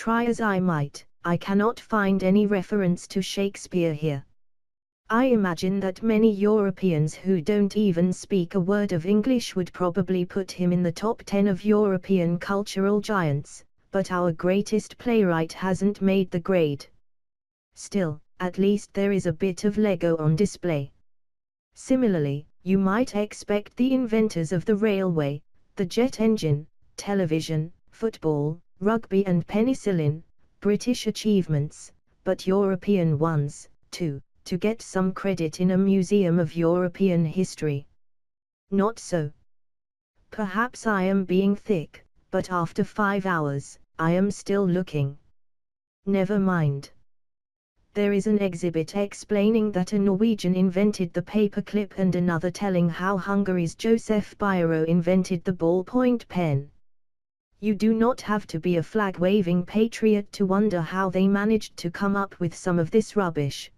Try as I might, I cannot find any reference to Shakespeare here. I imagine that many Europeans who don't even speak a word of English would probably put him in the top 10 of European cultural giants, but our greatest playwright hasn't made the grade. Still, at least there is a bit of Lego on display. Similarly, you might expect the inventors of the railway, the jet engine, television, football, rugby and penicillin, British achievements, but European ones, too, to get some credit in a museum of European history. Not so. Perhaps I am being thick, but after 5 hours, I am still looking. Never mind. There is an exhibit explaining that a Norwegian invented the paperclip and another telling how Hungary's Joseph Biro invented the ballpoint pen. You do not have to be a flag-waving patriot to wonder how they managed to come up with some of this rubbish.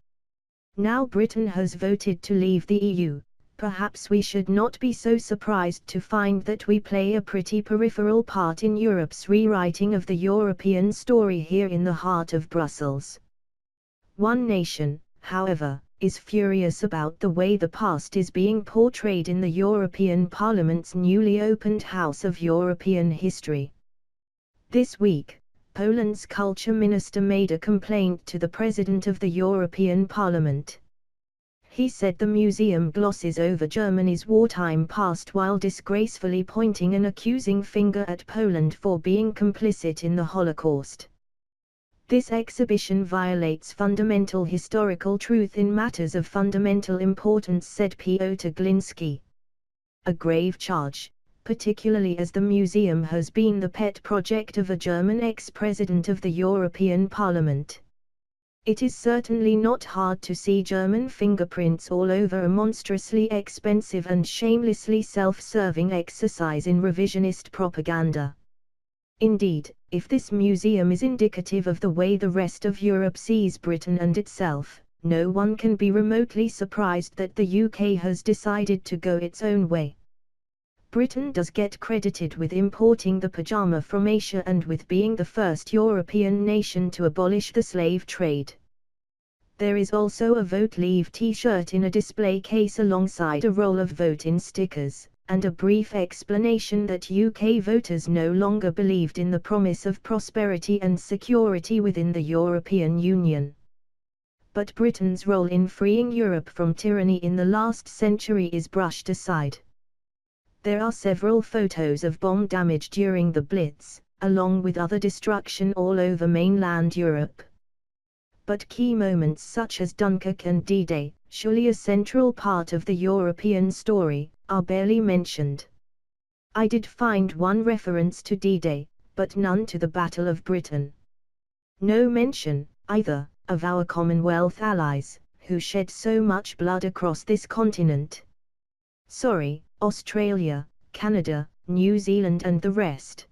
Now Britain has voted to leave the EU, perhaps we should not be so surprised to find that we play a pretty peripheral part in Europe's rewriting of the European story here in the heart of Brussels. One nation, however, is furious about the way the past is being portrayed in the European Parliament's newly opened House of European History. This week, Poland's culture minister made a complaint to the President of the European Parliament. He said the museum glosses over Germany's wartime past while disgracefully pointing an accusing finger at Poland for being complicit in the Holocaust. This exhibition violates fundamental historical truth in matters of fundamental importance, said Piotr Gliński. A grave charge, particularly as the museum has been the pet project of a German ex-president of the European Parliament. It is certainly not hard to see German fingerprints all over a monstrously expensive and shamelessly self-serving exercise in revisionist propaganda. Indeed, if this museum is indicative of the way the rest of Europe sees Britain and itself, no one can be remotely surprised that the UK has decided to go its own way. Britain does get credited with importing the pyjama from Asia and with being the first European nation to abolish the slave trade. There is also a Vote Leave t-shirt in a display case alongside a roll of vote-in stickers, and a brief explanation that UK voters no longer believed in the promise of prosperity and security within the European Union. But Britain's role in freeing Europe from tyranny in the last century is brushed aside. There are several photos of bomb damage during the Blitz, along with other destruction all over mainland Europe. But key moments such as Dunkirk and D-Day, surely a central part of the European story, are barely mentioned. I did find one reference to D-Day, but none to the Battle of Britain. No mention, either, of our Commonwealth allies, who shed so much blood across this continent. Sorry, Australia, Canada, New Zealand and the rest.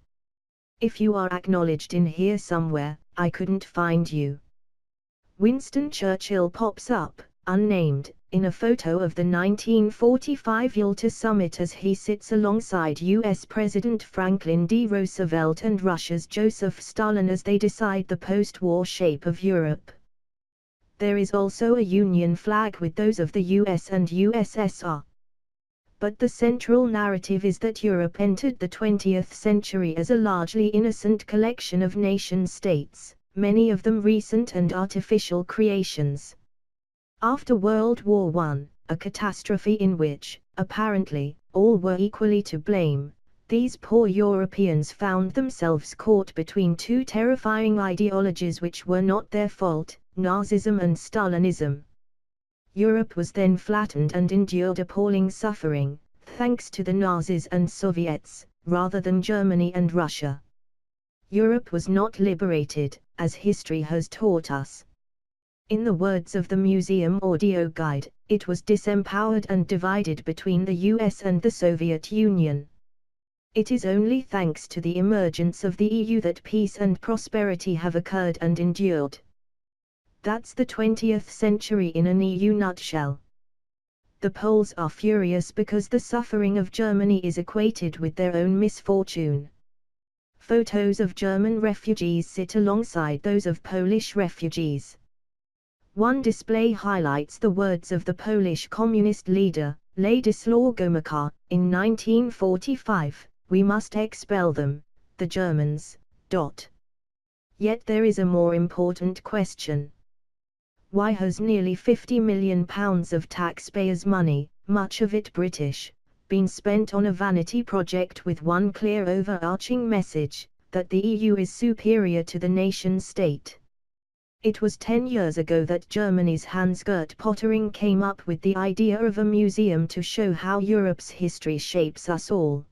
If you are acknowledged in here somewhere, I couldn't find you. Winston Churchill pops up, unnamed, in a photo of the 1945 Yalta summit as he sits alongside US President Franklin D. Roosevelt and Russia's Joseph Stalin as they decide the post-war shape of Europe. There is also a Union flag with those of the US and USSR. But the central narrative is that Europe entered the 20th century as a largely innocent collection of nation-states, many of them recent and artificial creations. After World War I, a catastrophe in which, apparently, all were equally to blame, these poor Europeans found themselves caught between two terrifying ideologies which were not their fault, Nazism and Stalinism. Europe was then flattened and endured appalling suffering, thanks to the Nazis and Soviets, rather than Germany and Russia. Europe was not liberated, as history has taught us. In the words of the museum audio guide, it was disempowered and divided between the US and the Soviet Union. It is only thanks to the emergence of the EU that peace and prosperity have occurred and endured. That's the 20th century in an EU nutshell. The Poles are furious because the suffering of Germany is equated with their own misfortune. Photos of German refugees sit alongside those of Polish refugees. One display highlights the words of the Polish communist leader, Ladisław Gomułka, in 1945, "We must expel them, the Germans." Yet there is a more important question. Why has nearly £50 million of taxpayers' money, much of it British, been spent on a vanity project with one clear overarching message, that the EU is superior to the nation-state? It was 10 years ago that Germany's Hans-Gert Pöttering came up with the idea of a museum to show how Europe's history shapes us all.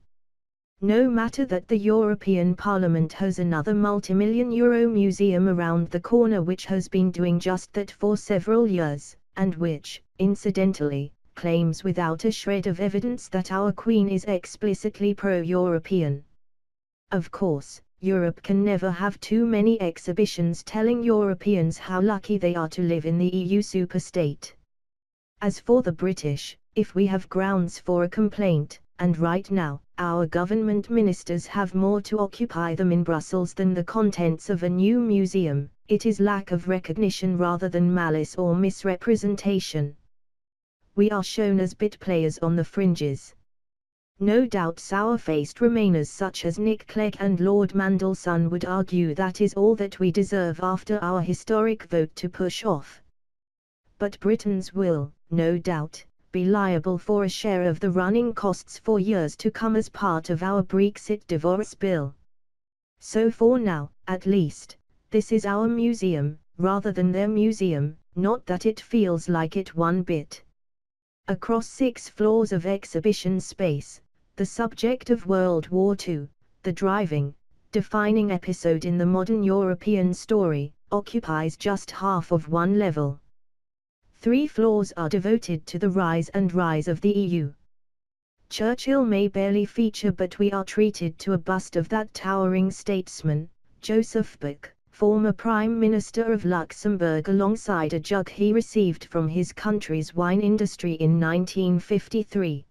No matter that the European Parliament has another multi-million-euro museum around the corner which has been doing just that for several years, and which, incidentally, claims without a shred of evidence that our Queen is explicitly pro-European. Of course, Europe can never have too many exhibitions telling Europeans how lucky they are to live in the EU superstate. As for the British, if we have grounds for a complaint, and right now, our government ministers have more to occupy them in Brussels than the contents of a new museum, it is lack of recognition rather than malice or misrepresentation. We are shown as bit players on the fringes. No doubt sour-faced Remainers such as Nick Clegg and Lord Mandelson would argue that is all that we deserve after our historic vote to push off. But Britons will, no doubt, be liable for a share of the running costs for years to come as part of our Brexit divorce bill. So for now, at least, this is our museum, rather than their museum, not that it feels like it one bit. Across 6 floors of exhibition space, the subject of World War II, the driving, defining episode in the modern European story, occupies just half of one level. 3 floors are devoted to the rise of the EU. Churchill may barely feature, but we are treated to a bust of that towering statesman, Joseph Bock, former Prime Minister of Luxembourg, alongside a jug he received from his country's wine industry in 1953.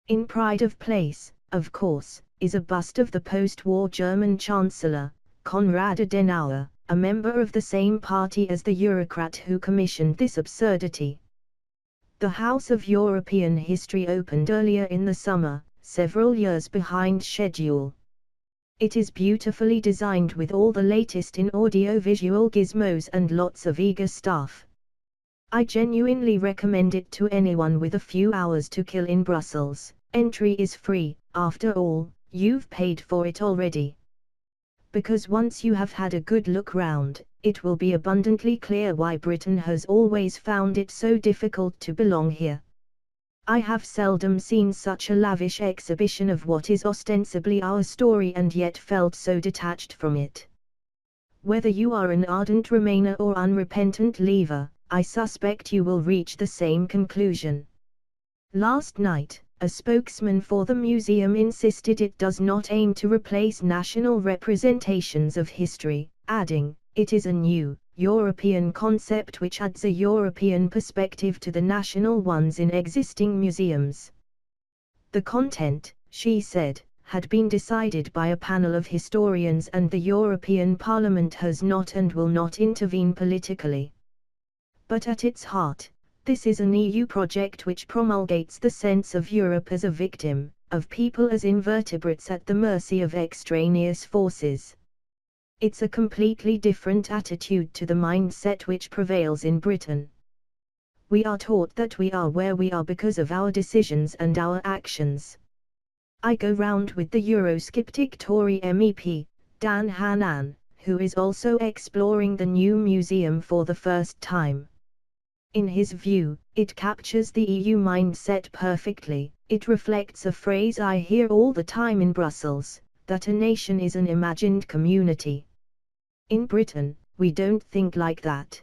In pride of place, of course, is a bust of the post-war German Chancellor, Konrad Adenauer, a member of the same party as the Eurocrat who commissioned this absurdity. The House of European History opened earlier in the summer, several years behind schedule. It is beautifully designed with all the latest in audio-visual gizmos and lots of eager staff. I genuinely recommend it to anyone with a few hours to kill in Brussels. Entry is free, after all, you've paid for it already. Because once you have had a good look round, it will be abundantly clear why Britain has always found it so difficult to belong here. I have seldom seen such a lavish exhibition of what is ostensibly our story and yet felt so detached from it. Whether you are an ardent Remainer or unrepentant Leaver, I suspect you will reach the same conclusion. Last night, a spokesman for the museum insisted it does not aim to replace national representations of history, adding, "It is a new, European concept which adds a European perspective to the national ones in existing museums." The content, she said, had been decided by a panel of historians and the European Parliament has not and will not intervene politically. But at its heart, this is an EU project which promulgates the sense of Europe as a victim, of people as invertebrates at the mercy of extraneous forces. It's a completely different attitude to the mindset which prevails in Britain. We are taught that we are where we are because of our decisions and our actions. I go round with the Eurosceptic Tory MEP, Dan Hannan, who is also exploring the new museum for the first time. In his view, it captures the EU mindset perfectly. It reflects a phrase I hear all the time in Brussels, that a nation is an imagined community. In Britain, we don't think like that.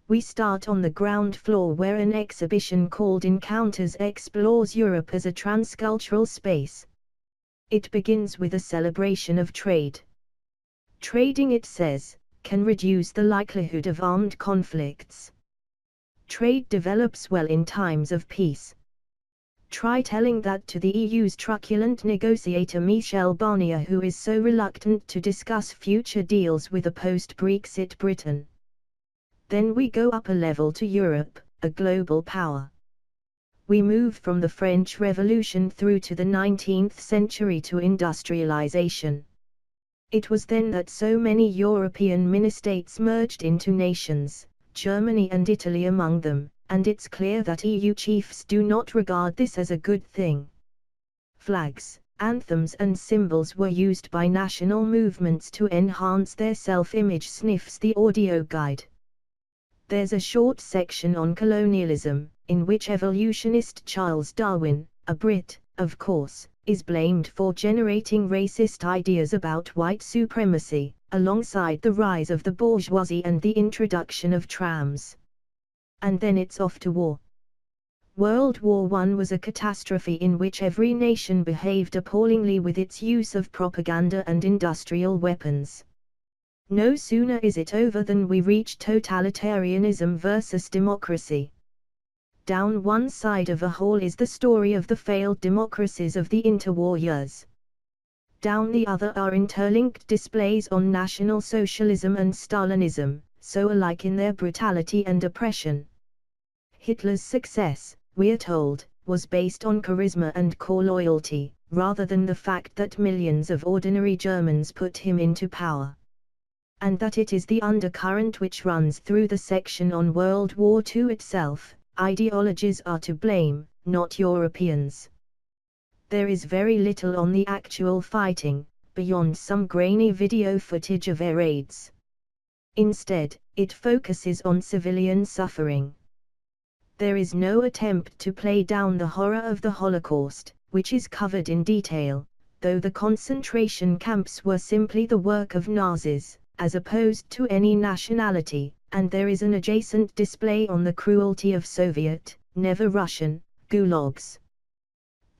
We start on the ground floor where an exhibition called Encounters explores Europe as a transcultural space. It begins with a celebration of trade. Trading, it says, can reduce the likelihood of armed conflicts. Trade develops well in times of peace. Try telling that to the EU's truculent negotiator Michel Barnier, who is so reluctant to discuss future deals with a post-Brexit Britain. Then we go up a level to Europe, a global power. We move from the French Revolution through to the 19th century to industrialization. It was then that so many European mini-states merged into nations, Germany and Italy among them, and it's clear that EU chiefs do not regard this as a good thing. Flags, anthems and symbols were used by national movements to enhance their self-image, sniffs the audio guide. There's a short section on colonialism, in which evolutionist Charles Darwin, a Brit, of course, is blamed for generating racist ideas about white supremacy, alongside the rise of the bourgeoisie and the introduction of trams. And then it's off to war. World War I was a catastrophe in which every nation behaved appallingly with its use of propaganda and industrial weapons. No sooner is it over than we reach totalitarianism versus democracy. Down one side of a hall is the story of the failed democracies of the interwar years. Down the other are interlinked displays on National Socialism and Stalinism, so alike in their brutality and oppression. Hitler's success, we're told, was based on charisma and core loyalty, rather than the fact that millions of ordinary Germans put him into power. And that it is the undercurrent which runs through the section on World War II itself. Ideologies are to blame, not Europeans. There is very little on the actual fighting, beyond some grainy video footage of air raids. Instead, it focuses on civilian suffering. There is no attempt to play down the horror of the Holocaust, which is covered in detail, though the concentration camps were simply the work of Nazis, as opposed to any nationality. And there is an adjacent display on the cruelty of Soviet, never Russian, gulags.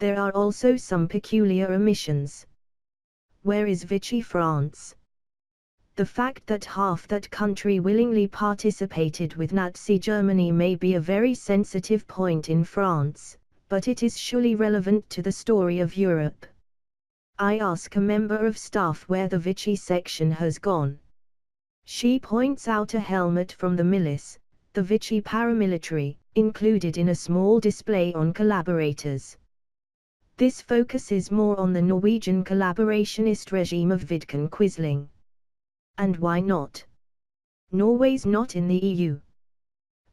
There are also some peculiar omissions. Where is Vichy France? The fact that half that country willingly participated with Nazi Germany may be a very sensitive point in France, but it is surely relevant to the story of Europe. I ask a member of staff where the Vichy section has gone. She points out a helmet from the milice, the Vichy paramilitary, included in a small display on collaborators. This focuses more on the Norwegian collaborationist regime of Vidkun Quisling. And why not? Norway's not in the EU.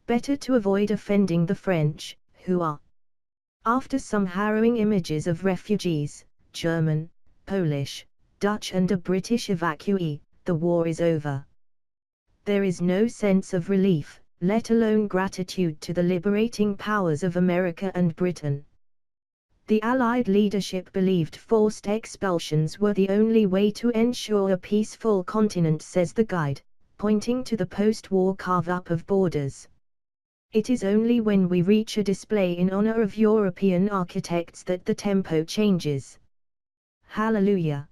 Better to avoid offending the French, who are, after some harrowing images of refugees, German, Polish, Dutch and a British evacuee, the war is over. There is no sense of relief, let alone gratitude to the liberating powers of America and Britain. The Allied leadership believed forced expulsions were the only way to ensure a peaceful continent, says the guide, pointing to the post-war carve-up of borders. It is only when we reach a display in honor of European architects that the tempo changes. Hallelujah!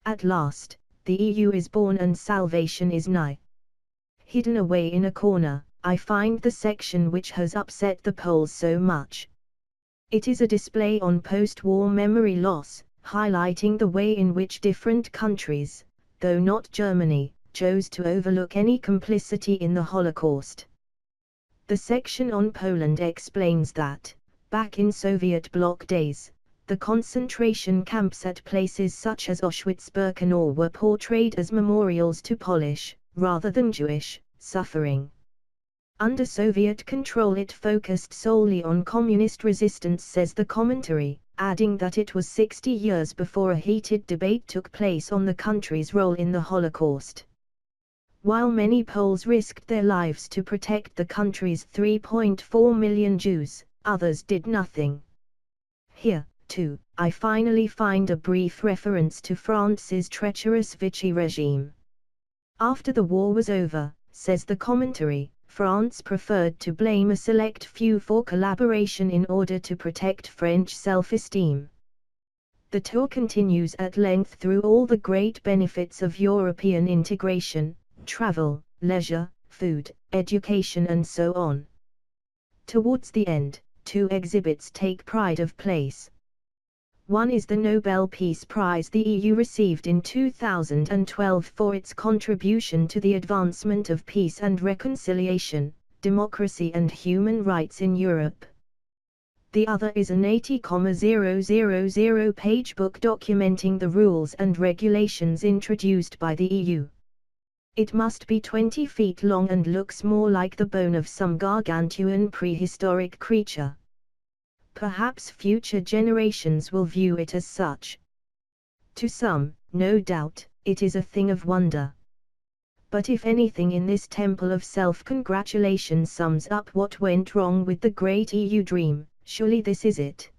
At last, the EU is born and salvation is nigh. Hidden away in a corner, I find the section which has upset the Poles so much. It is a display on post-war memory loss, highlighting the way in which different countries, though not Germany, chose to overlook any complicity in the Holocaust. The section on Poland explains that, back in Soviet bloc days, the concentration camps at places such as Auschwitz-Birkenau were portrayed as memorials to Polish, rather than Jewish, suffering. Under Soviet control it focused solely on communist resistance, says the commentary, adding that it was 60 years before a heated debate took place on the country's role in the Holocaust. While many Poles risked their lives to protect the country's 3.4 million Jews, others did nothing. Here, too, I finally find a brief reference to France's treacherous Vichy regime. After the war was over, says the commentary, France preferred to blame a select few for collaboration in order to protect French self-esteem. The tour continues at length through all the great benefits of European integration, travel, leisure, food, education and so on. Towards the end, two exhibits take pride of place. One is the Nobel Peace Prize the EU received in 2012 for its contribution to the advancement of peace and reconciliation, democracy and human rights in Europe. The other is an 80,000-page book documenting the rules and regulations introduced by the EU. It must be 20 feet long and looks more like the bone of some gargantuan prehistoric creature. Perhaps future generations will view it as such. To some, no doubt, it is a thing of wonder. But if anything in this temple of self-congratulation sums up what went wrong with the great EU dream, surely this is it.